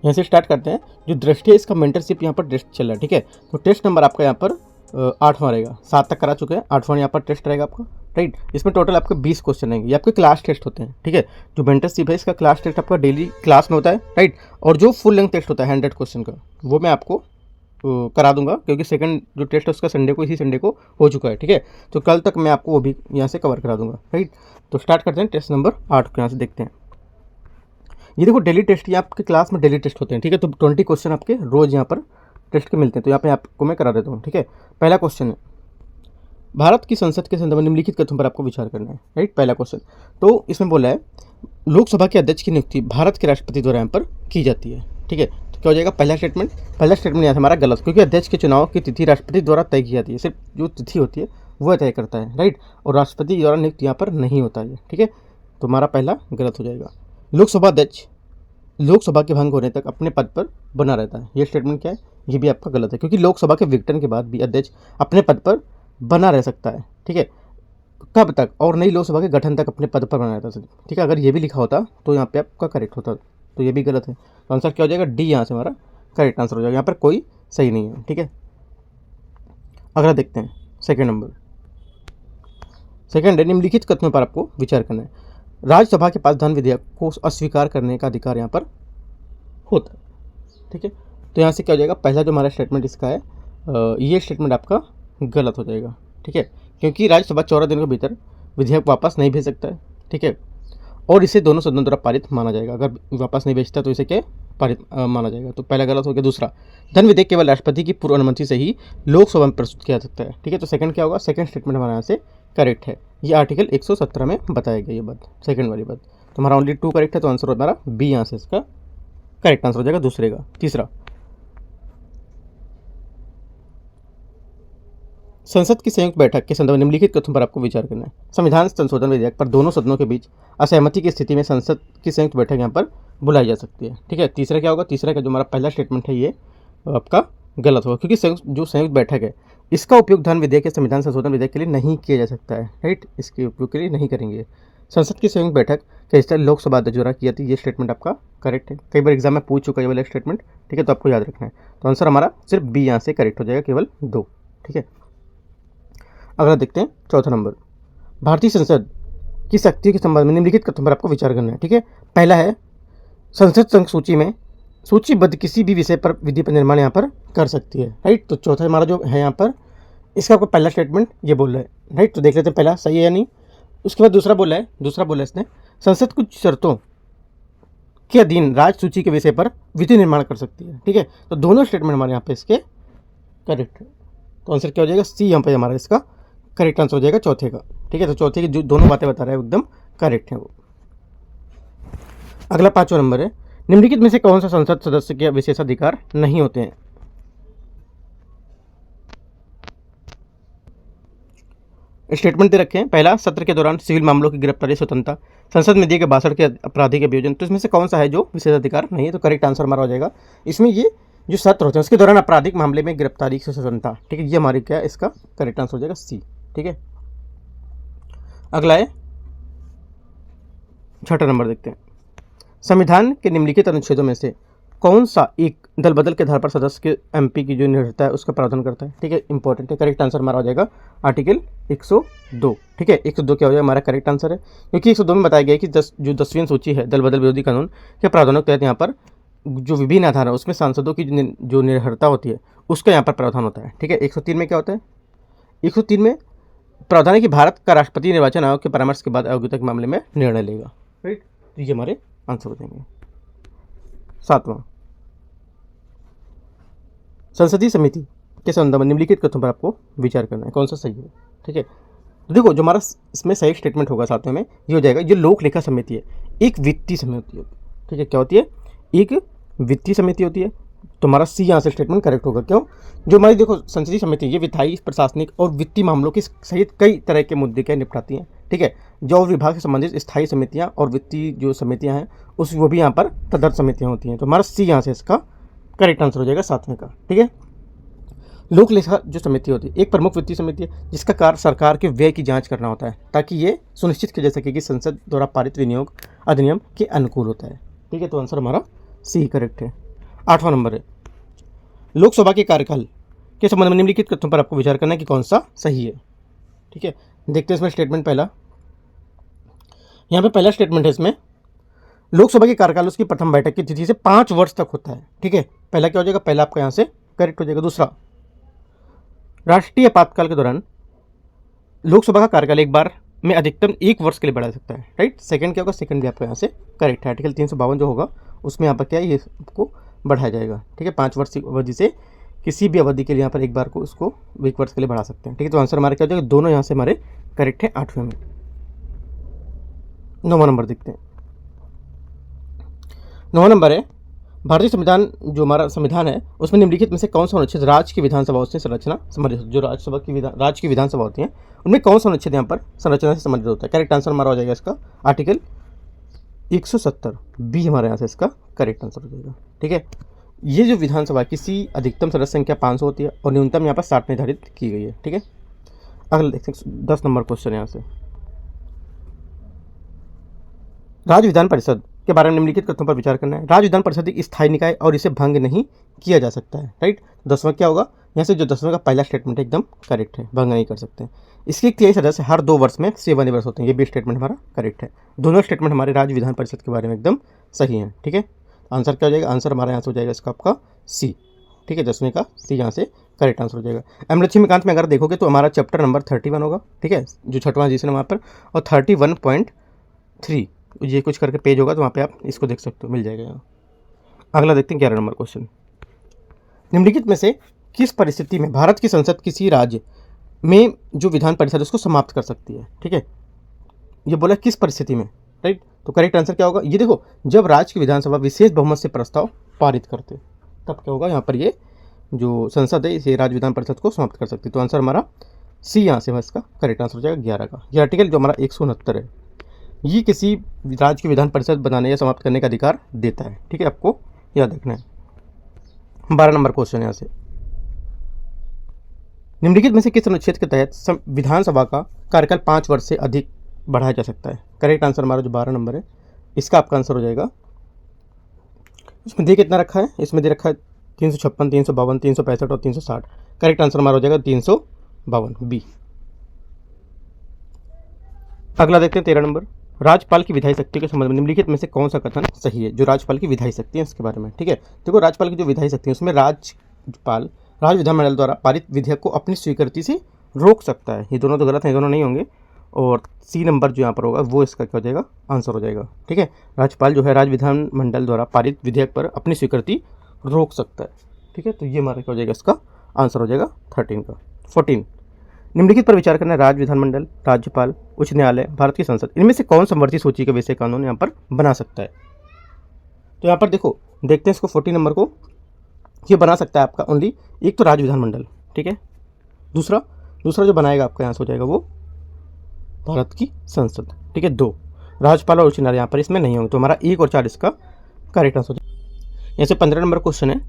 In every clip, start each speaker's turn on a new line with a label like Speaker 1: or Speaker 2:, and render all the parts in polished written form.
Speaker 1: यहाँ से स्टार्ट करते हैं। जो दृष्टि है इसका मेंटरशिप यहाँ पर टेस्ट चल रहा है, ठीक है। तो टेस्ट नंबर आपका यहाँ पर 8वां रहेगा, 7 तक करा चुके हैं, 8वां यहाँ पर टेस्ट रहेगा आपका, राइट। इसमें टोटल आपके 20 क्वेश्चन रहेंगे। ये आपके क्लास टेस्ट होते हैं, ठीक है। जो मेंटरशिप है इसका क्लास टेस्ट आपका डेली क्लास में होता है, राइट। और जो फुल लेंथ टेस्ट होता है 100 क्वेश्चन का, वो मैं आपको करा दूंगा, क्योंकि सेकंड जो टेस्ट है उसका संडे को, इसी संडे को हो चुका है, ठीक है। तो कल तक मैं आपको वो भी यहाँ से कवर करा दूंगा, राइट। तो स्टार्ट करते हैं टेस्ट नंबर 8 को, यहाँ से देखते हैं। ये देखो डेली टेस्ट, ये आपके क्लास में डेली टेस्ट होते हैं, ठीक है। तो 20 क्वेश्चन आपके रोज़ यहाँ पर टेस्ट के मिलते हैं। तो यहाँ पे आपको मैं करा देता हूँ, ठीक है। पहला क्वेश्चन है, भारत की संसद के संदर्भ में निम्नलिखित कथनों पर आपको विचार करना है, राइट। पहला क्वेश्चन, तो इसमें बोला है लोकसभा के अध्यक्ष की नियुक्ति भारत के राष्ट्रपति द्वारा यहाँ पर की जाती है, ठीक है। तो क्या हो जाएगा, पहला स्टेटमेंट यहाँ से हमारा गलत, क्योंकि अध्यक्ष के चुनाव की तिथि राष्ट्रपति द्वारा तय की जाती है। सिर्फ जो तिथि होती है वह तय करता है, राइट। और राष्ट्रपति द्वारा नियुक्त यहाँ पर नहीं होता है, ठीक है। तो हमारा पहला गलत हो जाएगा। लोकसभा अध्यक्ष लोकसभा के भंग होने तक अपने पद पर बना रहता है, ये स्टेटमेंट क्या है, ये भी आपका गलत है, क्योंकि लोकसभा के विघटन के बाद भी अध्यक्ष अपने पद पर बना रह सकता है, ठीक है। कब तक, और नई लोकसभा के गठन तक अपने पद पर बना रहता है, ठीक है। अगर ये भी लिखा होता तो यहाँ पे आपका करेक्ट होता, तो ये भी गलत है। तो आंसर क्या हो जाएगा, डी यहाँ से हमारा करेक्ट आंसर हो जाएगा। यहाँ पर कोई सही नहीं है, ठीक है। अगला देखते हैं, सेकेंड नंबर। सेकेंड है, निम्नलिखित कथनों पर आपको विचार करना है। राज्यसभा के पास धन विधेयक को अस्वीकार करने का अधिकार यहाँ पर होता है, ठीक है। तो यहाँ से क्या हो जाएगा, पहला जो हमारा स्टेटमेंट इसका है, ये स्टेटमेंट आपका गलत हो जाएगा, ठीक है। क्योंकि राज्यसभा 14 दिन के भीतर विधेयक वापस नहीं भेज सकता है, ठीक है। और इसे दोनों सदनों द्वारा पारित माना जाएगा। अगर वापस नहीं भेजता तो इसे क्या पारित माना जाएगा। तो पहला गलत हो गया। दूसरा, धन विधेयक केवल राष्ट्रपति की पूर्व अनुमति से ही लोकसभा में प्रस्तुत किया जा सकता है, ठीक है। तो सेकंड क्या होगा, सेकंड स्टेटमेंट हमारे यहाँ से करेक्ट है। ये आर्टिकल 117 में बताया गया, ये बात सेकंड वाली बात। तो हमारा ओनली 2 करेक्ट है, तो आंसर हमारा बी यहाँ से इसका करेक्ट आंसर हो जाएगा दूसरे का। तीसरा, संसद की संयुक्त बैठक के संदर्भ में निम्नलिखित कथनों पर आपको विचार करना है। संविधान संशोधन विधेयक पर दोनों सदनों के बीच असहमति की स्थिति में संसद की संयुक्त बैठक यहाँ पर बुलाई जा सकती है, ठीक है। तीसरा क्या होगा, तीसरा का जो हमारा पहला स्टेटमेंट है ये आपका गलत होगा, क्योंकि जो संयुक्त बैठक है इसका उपयोग धन विधेयक या संविधान संशोधन विधेयक के लिए नहीं किया जा सकता है, राइट। इसके उपयोग के लिए नहीं करेंगे। संसद की संयुक्त बैठक का हिस्सा लोकसभा अध्यक्ष द्वारा की जाती है, ये स्टेटमेंट आपका करेक्ट है। कई बार एग्जाम में पूछ चुका है ये वाला स्टेटमेंट, ठीक है। तो आपको याद रखना है। तो आंसर हमारा सिर्फ बी यहाँ से करेक्ट हो जाएगा, केवल 2, ठीक है। अगला देखते हैं, चौथा नंबर। भारतीय संसद की शक्ति के संबंध में निम्नलिखित कथनों पर आपको विचार करना है, ठीक है। पहला है, संसद संघ सूची में सूचीबद्ध किसी भी विषय पर विधि पर निर्माण यहाँ पर कर सकती है, राइट। तो चौथा हमारा जो है यहाँ पर, इसका आपको पहला स्टेटमेंट ये बोल रहा है, राइट। तो देख लेते हैं पहला सही है या नहीं। उसके बाद दूसरा बोला है इसने, संसद कुछ शर्तों के अधीन राज्य सूची के विषय पर विधि निर्माण कर सकती है, ठीक है। तो दोनों स्टेटमेंट हमारे यहाँ पे इसके करेक्ट है। तो आंसर क्या हो जाएगा, सी यहाँ पे हमारा इसका करेक्ट आंसर हो जाएगा चौथे का, ठीक है। तो चौथे की जो दोनों बातें बता रहा है एकदम करेक्ट है वो। अगला 5वां नंबर है, निम्नलिखित में से कौन सा संसद सदस्य के विशेषाधिकार नहीं होते हैं। स्टेटमेंट दे रखे हैं। पहला, सत्र के दौरान सिविल मामलों की गिरफ्तारी स्वतंत्रता, संसद में दिए गए भाषण के अपराधी के वियोजन। तो इसमें से कौन सा है जो विशेषाधिकार नहीं है। तो करेक्ट आंसर हमारा हो जाएगा इसमें ये जो सत्र होते हैं उसके दौरान आपराधिक मामले में गिरफ्तारी से स्वतंत्रता, ठीक है। ये हमारी क्या है, इसका करेक्ट आंसर हो जाएगा सी, ठीक है। अगला है 6वां नंबर, देखते हैं। संविधान के निम्नलिखित अनुच्छेदों में से कौन सा एक दल बदल के आधार पर सदस्य के एमपी की जो निर्भरता है उसका प्रावधान करता है, ठीक है। इंपॉर्टेंट है। करेक्ट आंसर हमारा हो जाएगा आर्टिकल 102, ठीक है। 102 क्या हो जाएगा हमारा करेक्ट आंसर है, क्योंकि 102 में बताया गया कि 10वीं सूची है दल बदल विरोधी कानून के प्रावधानों के तहत यहाँ पर जो विभिन्न आधार है उसमें सांसदों की जो निर्भरता होती है उसका यहाँ पर प्रावधान होता है, ठीक है। 103 में क्या होता है, 103 में प्रावधान है कि भारत का राष्ट्रपति निर्वाचन आयोग के परामर्श के बाद अयोग्यता के मामले में निर्णय लेगा, राइट। तो ये हमारे आंसर हो जाएंगे। 7वां, संसदीय समिति के संबंध में निम्नलिखित कथनों पर आपको विचार करना है, कौन सा सही है, ठीक है। तो देखो जो हमारा इसमें सही स्टेटमेंट होगा 7वें में ये हो जाएगा, जो लोक लेखा समिति है एक वित्तीय समिति होती है, ठीक है। क्या होती है, एक वित्तीय समिति होती है। तो हमारा सी यहाँ से स्टेटमेंट करेक्ट होगा। क्यों, जो हमारी देखो संसदीय समिति ये विधायी, प्रशासनिक और वित्तीय मामलों की सहित कई तरह के मुद्दे क्या निपटाती हैं, ठीक है। जो विभाग से संबंधित स्थायी समितियाँ और वित्तीय जो समितियाँ हैं उस वो भी यहाँ पर तदर्थ समितियाँ होती हैं। तो हमारा सी यहाँ से इसका करेक्ट आंसर हो जाएगा 7वें का, ठीक है। लोक लेखा जो समिति होती है एक प्रमुख वित्तीय समिति है जिसका कार्य सरकार के व्यय की जांच करना होता है ताकि ये सुनिश्चित किया जा सके कि संसद द्वारा पारित विनियोग अधिनियम के अनुकूल होता है, ठीक है। तो आंसर हमारा सी करेक्ट है। 8वां नंबर है, लोकसभा के कार्यकाल के संबंध में निम्नलिखित कथनों पर आपको विचार करना है कि कौन सा सही है। ठीक है, देखते हैं इसमें स्टेटमेंट पहला। यहाँ पे पहला स्टेटमेंट है इसमें, लोकसभा के कार्यकाल उसकी प्रथम बैठक की तिथि से 5 वर्ष तक होता है। ठीक है, पहला क्या हो जाएगा, पहला आपका यहाँ से करेक्ट हो जाएगा। दूसरा, राष्ट्रीय आपातकाल के दौरान लोकसभा का कार्यकाल एक बार में अधिकतम 1 वर्ष के लिए बढ़ा सकता है। राइट, सेकंड क्या होगा, सेकंड भी आपका यहाँ से करेक्ट है। आर्टिकल 352 जो होगा उसमें यहाँ पर क्या है, ये को बढ़ाया जाएगा। ठीक है, 5 वर्ष की अवधि से किसी भी अवधि के लिए यहाँ पर एक बार को उसको 1 वर्ष के लिए बढ़ा सकते हैं। ठीक है, तो आंसर हमारे क्या हो जाएगा, दोनों यहाँ से हमारे करेक्ट है 8वें में। 9वां नंबर देखते हैं। 9वां नंबर है, भारतीय संविधान जो हमारा संविधान है उसमें निम्नलिखित में से कौन सा अनुच्छेद राज्य की विधानसभाओं से संरचना संबंधित, जो राज्य की विधानसभा होती हैं उनमें कौन सा अनुच्छेद यहाँ पर संरचना से संबंधित होता है। करेक्ट आंसर हमारा हो जाएगा इसका आर्टिकल 170 बी हमारे यहाँ से इसका करेक्ट आंसर हो जाएगा। ठीक है, ये जो विधानसभा किसी अधिकतम सदस्य संख्या 500 होती है और न्यूनतम यहाँ पर 60 निर्धारित की गई है। ठीक है, अगला देखते हैं 10 नंबर क्वेश्चन यहाँ से, राज्य विधान परिषद के बारे में निम्नलिखित कथनों पर विचार करना है। राज्य विधान परिषद एक स्थायी निकाय और इसे भंग नहीं किया जा सकता है। राइट, 10वां क्या होगा, यहाँ से जो 10वें का पहला स्टेटमेंट है एकदम करेक्ट है, भंग नहीं कर सकते। इसके कई सदस्य हर 2 वर्ष में सेवानिवृत्त होते हैं, ये भी स्टेटमेंट हमारा करेक्ट है। दोनों स्टेटमेंट हमारे राज्य विधान परिषद के बारे में एकदम सही है। ठीक है, आंसर क्या हो जाएगा, आंसर हमारा यहाँ से हो जाएगा इसका आपका सी। ठीक है, 10वें का सी यहाँ से करेक्ट आंसर हो जाएगा। एम लक्ष्मीकांत में अगर देखोगे तो हमारा चैप्टर नंबर 31 होगा। ठीक है, जो 6वां एडिशन है वहाँ पर, और 31.3 ये कुछ करके पेज होगा तो वहाँ पे आप इसको देख सकते हो, मिल जाएगा यहाँ। अगला देखते हैं 11 नंबर क्वेश्चन, निम्नलिखित में से किस परिस्थिति में भारत की संसद किसी राज्य में जो विधान परिषद उसको समाप्त कर सकती है। ठीक है, ये बोला किस परिस्थिति में। राइट, तो करेक्ट आंसर क्या होगा, ये देखो, जब राज्य की विधानसभा विशेष बहुमत से प्रस्ताव पारित करते तब क्या होगा, यहाँ पर ये जो संसद है इसे राज्य विधान परिषद को समाप्त कर सकती है। तो आंसर हमारा सी यहाँ से इसका करेक्ट आंसर हो जाएगा 11 का। ये आर्टिकल जो हमारा 169 है, ये किसी राज्य की विधान परिषद बनाने या समाप्त करने का अधिकार देता है। ठीक है, आपको याद रखना है। 12 नंबर क्वेश्चन यहाँ से, निम्नलिखित में से किस अनुच्छेद के तहत विधानसभा का कार्यकाल 5 वर्ष से अधिक बढ़ाया जा सकता है। करेक्ट आंसर हमारा जो 12 नंबर है इसका आपका आंसर हो जाएगा, इसमें दे कितना रखा है, इसमें दे रखा है 356, 352, 365 और 360। करेक्ट आंसर हमारा हो जाएगा 352 बी। अगला देखते हैं 13 नंबर, राज्यपाल की विधायी शक्ति के संबंध में निम्नलिखित में से कौन सा कथन सही है, जो राज्यपाल की विधायी शक्ति है इसके बारे में। ठीक है, देखो राज्यपाल की जो विधायी शक्ति है उसमें राज्यपाल राज्य विधानमंडल द्वारा पारित विधेयक को अपनी स्वीकृति से रोक सकता है। ये दोनों तो गलत हैं, दोनों नहीं होंगे। और सी नंबर जो यहाँ पर होगा वो इसका क्या हो जाएगा, आंसर हो जाएगा। ठीक है, राज्यपाल जो है राज्य विधानमंडल द्वारा पारित विधेयक पर अपनी स्वीकृति रोक सकता है। ठीक है, तो ये हमारा क्या हो जाएगा, इसका आंसर हो जाएगा 13 का। 14, निम्नलिखित पर विचार करना है, राज्य विधानमंडल, राज्यपाल, उच्च न्यायालय, भारत की संसद, इनमें से कौन समवर्ती सूची के विषय कानून यहाँ पर बना सकता है। तो यहाँ पर देखो, देखते हैं इसको 14 नंबर को, ये बना सकता है आपका ओनली एक तो राज्य विधानमंडल। ठीक है, दूसरा जो बनाएगा आपका यहाँ से हो जाएगा वो भारत की संसद। ठीक है, 2 राज्यपाल और उच्च न्यायालय यहाँ पर इसमें नहीं होंगे, तो हमारा 1 और 4 इसका करेक्ट आंसर हो जाएगा। यहाँ से 15 नंबर क्वेश्चन है,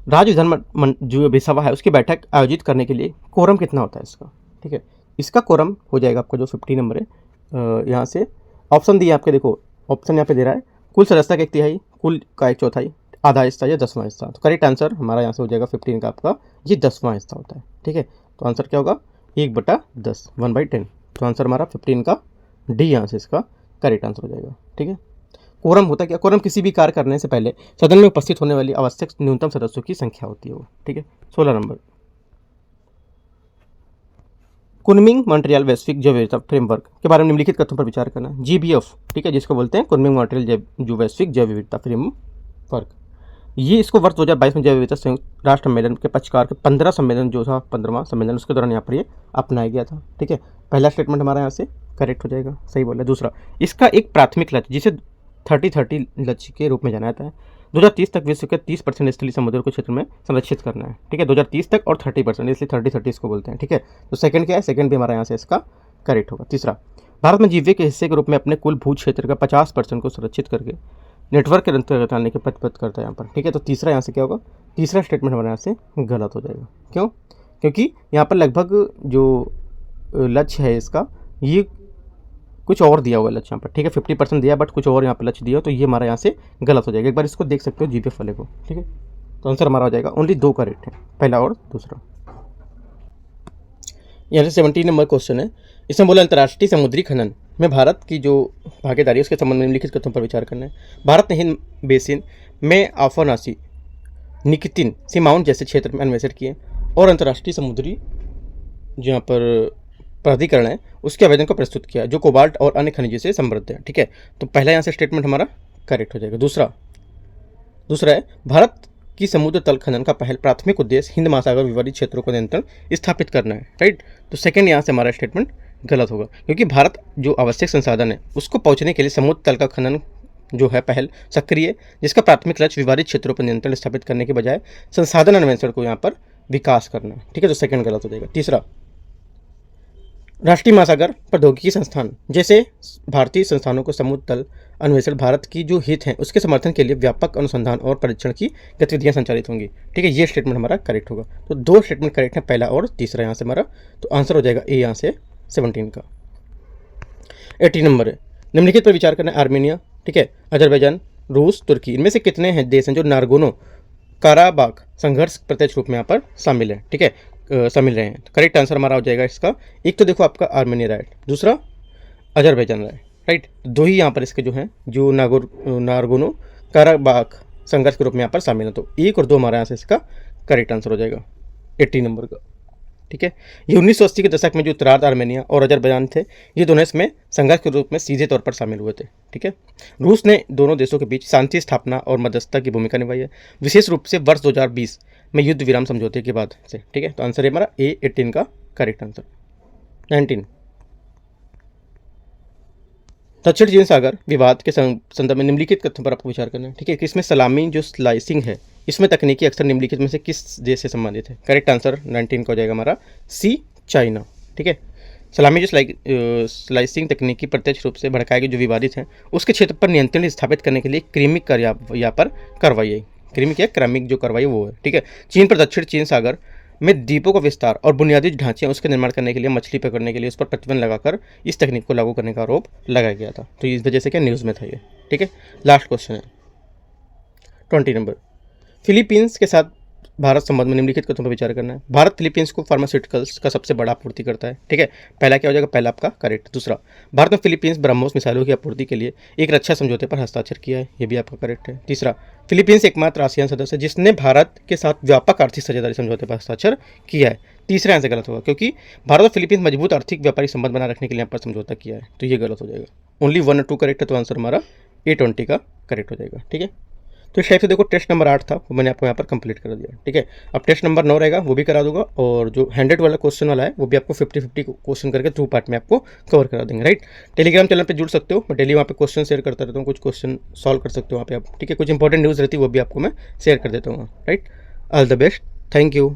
Speaker 1: राज्य विधान जो सभा है उसकी बैठक आयोजित करने के लिए कोरम कितना होता है इसका। ठीक है, इसका कोरम हो जाएगा आपका जो 15 नंबर है। यहाँ से ऑप्शन दिए आपके, देखो ऑप्शन यहाँ पे दे रहा है, कुल सदस्यता का 1/3, कुल का 1/4, आधा हिस्सा या 10वां हिस्सा। तो करेक्ट आंसर हमारा यहाँ से हो जाएगा 15 का आपका ये 10वां हिस्सा होता है। ठीक है, तो आंसर क्या होगा, 1/10, 1/10। तो आंसर हमारा 15 का डी यहाँ से इसका करेक्ट आंसर हो जाएगा। ठीक है, कोरम होता है क्या, कोरम किसी भी कार्य करने से पहले सदन में उपस्थित होने वाली आवश्यक न्यूनतम सदस्यों की संख्या होती है वो। ठीक है, 16 नंबर, कुनमिंग मॉन्ट्रियल वैश्विक जैव विविधता फ्रेमवर्क के बारे में निम्नलिखित कथनों पर विचार करना। GBF, ठीक है, जिसको बोलते हैं कुनमिंग मॉन्ट्रियल जो वैश्विक जैव विविधता फ्रेमवर्क, ये इसको वर्ष 2022 में जैव विविधता संयुक्त राष्ट्र सम्मेलन के पक्षकार के 15 सम्मेलन जो था 15वां सम्मेलन उसके दौरान यहाँ पर ये अपनाया गया था। ठीक है, पहला स्टेटमेंट हमारा यहाँ से करेक्ट हो जाएगा, सही बोला। दूसरा, इसका एक प्राथमिक लक्ष्य जिसे 30-30 लक्ष्य के रूप में जाना जाता है, 2030 तक विश्व के 30% स्थलीय समुद्र को क्षेत्र में संरक्षित करना है। ठीक है, 2030 तक और 30%, इसलिए 30-30 इसको बोलते हैं। ठीक है, तो सेकंड क्या है, सेकंड भी हमारा यहाँ से इसका करेक्ट होगा। तीसरा, भारत में जीवे के हिस्से के रूप में अपने कुल भू क्षेत्र का 50% को सुरक्षित करके नेटवर्क के अंतर्गत आने के प्रतिबद्ध करता है यहाँ पर। ठीक है, तो तीसरा यहाँ से क्या होगा, तीसरा स्टेटमेंट हमारे यहाँ से गलत हो जाएगा। क्यों, क्योंकि यहाँ पर लगभग जो लक्ष्य है इसका ये कुछ और दिया हुआ है लक्ष्य यहाँ पर, ठीक है 50% दिया बट कुछ और यहाँ पर लक्ष्य दिया, तो ये हमारा यहाँ से गलत हो जाएगा। एक बार इसको देख सकते हो जीपीएफ वाले को, ठीक है। तो आंसर हमारा हो जाएगा ओनली 2 करेक्ट है, पहला और दूसरा। यहाँ से 17 नंबर क्वेश्चन है, इसमें बोला अंतर्राष्ट्रीय समुद्री खनन में भारत की जो भागीदारी है उसके संबंध में निम्नलिखित कथनों पर विचार करना है। भारत ने हिंद बेसिन में आफनासी निकितिन सीमाओं जैसे क्षेत्र में अन्वेषण किए और अंतर्राष्ट्रीय समुद्री जो यहाँ पर प्राधिकरण है उसके आवेदन को प्रस्तुत किया जो कोबाल्ट और अन्य खनिजों से समृद्ध है, ठीक है। तो पहला यहाँ से स्टेटमेंट हमारा करेक्ट हो जाएगा। दूसरा है भारत की समुद्र तल खनन का प्राथमिक उद्देश्य हिंद महासागर विवादित क्षेत्रों को नियंत्रण स्थापित करना है, राइट। तो सेकंड यहाँ से हमारा स्टेटमेंट गलत होगा, क्योंकि भारत जो आवश्यक संसाधन है उसको पहुंचने के लिए समुद्र तल का खनन जो है पहल सक्रिय, जिसका प्राथमिक लक्ष्य विवादित क्षेत्रों पर नियंत्रण स्थापित करने के बजाय संसाधन अन्वेषण को यहाँ पर विकास करना है, ठीक है। तो सेकंड गलत हो जाएगा। तीसरा, राष्ट्रीय महासागर प्रौद्योगिकी संस्थान जैसे भारतीय संस्थानों को समुद्र तल अन्वेषण भारत की जो हित हैं उसके समर्थन के लिए व्यापक अनुसंधान और परीक्षण की गतिविधियां संचालित होंगी, ठीक है। ये स्टेटमेंट हमारा करेक्ट होगा। तो 2 स्टेटमेंट करेक्ट है, पहला और तीसरा यहाँ से हमारा। तो आंसर हो जाएगा ए यहाँ से 17 का। 18 नंबर है, निम्नलिखित पर विचार करना है। आर्मेनिया, ठीक है, अजरबैजान, रूस, तुर्की, इनमें से कितने हैं देश हैं जो नारगोनो काराबाख संघर्ष प्रत्यक्ष रूप में यहाँ पर शामिल है, ठीक है, शामिल रहे हैं। तो करेक्ट आंसर हमारा हो जाएगा इसका, एक तो देखो आपका आर्मेनिया राइट, दूसरा अजरबैजान राइट। 2 ही यहाँ पर इसके जो हैं जो नारगोनो काराबाख संघर्ष के रूप में यहाँ पर शामिल है। तो 1 और 2 हमारे यहाँ से इसका करेक्ट आंसर हो जाएगा 18 नंबर का, ठीक है। ये 1980 के दशक में जो उत्तरार्ध आर्मेनिया और अजरबैजान थे ये दोनों इसमें संघर्ष के रूप में सीधे तौर पर शामिल हुए थे, ठीक है। रूस ने दोनों देशों के बीच शांति स्थापना और मध्यस्थता की भूमिका निभाई है, विशेष रूप से वर्ष 2020 में युद्ध विराम समझौते के बाद से, ठीक है। तो आंसर है हमारा ए 18 का करेक्ट आंसर। 19, दक्षिण चीन सागर विवाद के संदर्भ में निम्नलिखित कथनों पर आपको विचार करना है, ठीक है। कि इसमें सलामी जो स्लाइसिंग है इसमें तकनीकी अक्सर निम्नलिखित में से किस देश से संबंधित है। करेक्ट आंसर 19 का हो जाएगा हमारा सी, चाइना, ठीक है। सलामी जो स्लाइसिंग तकनीकी प्रत्यक्ष रूप से भड़काए गए जो विवादित हैं उसके क्षेत्र पर नियंत्रण स्थापित करने के लिए क्रीमिक यहाँ पर कार्रवाई है। क्रीमिक या क्रमिक जो कार्रवाई वो है, ठीक है। चीन पर दक्षिण चीन सागर में द्वीपों का विस्तार और बुनियादी ढांचे उसके निर्माण करने के लिए मछली पकड़ने के लिए उस पर प्रतिबंध लगाकर इस तकनीक को लागू करने का आरोप लगाया गया था। तो इस वजह से क्या न्यूज़ में था ये, ठीक है। लास्ट क्वेश्चन है 20 नंबर, फिलीपींस के साथ भारत संबंध में निम्नलिखित कथनों पर विचार करना है। भारत फिलीपींस को फार्मास्यूटिकल्स का सबसे बड़ा आपूर्ति करता है, ठीक है। पहला क्या हो जाएगा, पहला आपका करेक्ट। दूसरा, भारत ने फिलीपींस ब्रह्मोस मिसाइलों की आपूर्ति के लिए एक रक्षा समझौते पर हस्ताक्षर किया है, ये भी आपका करेक्ट है। तीसरा, फिलीपींस एकमात्र आसियान सदस्य है जिसने भारत के साथ व्यापक आर्थिक साझेदारी समझौते पर हस्ताक्षर किया है। तीसरा आंसर गलत होगा क्योंकि भारत और फिलीपींस मजबूत आर्थिक व्यापारिक संबंध बनाए रखने के लिए यहाँ पर समझौता किया है, तो ये गलत हो जाएगा। ओनली 1 और 2 करेक्ट है, तो आंसर हमारा A20 का करेक्ट हो जाएगा, ठीक है। तो इस टाइप से देखो टेस्ट नंबर 8 था वो मैंने आपको यहाँ पर कंप्लीट कर दिया, ठीक है। अब टेस्ट नंबर 9 रहेगा वो भी करा दूंगा, और जो 100 वाला क्वेश्चन वाला है वो भी आपको 50-50 क्वेश्चन करके 2 पार्ट में आपको कवर करा देंगे, राइट। टेलीग्राम चैनल पे जुड़ सकते हो, मैं डेली वहाँ पे क्वेश्चन शेयर करता रहता हूँ, कुछ क्वेश्चन सॉल्व कर सकते हो वहाँ पे आप, ठीक है। कुछ इंपॉर्टेंट न्यूज़ रहती है वो भी आपको मैं शेयर कर देता हूँ, right. All the best, thank you.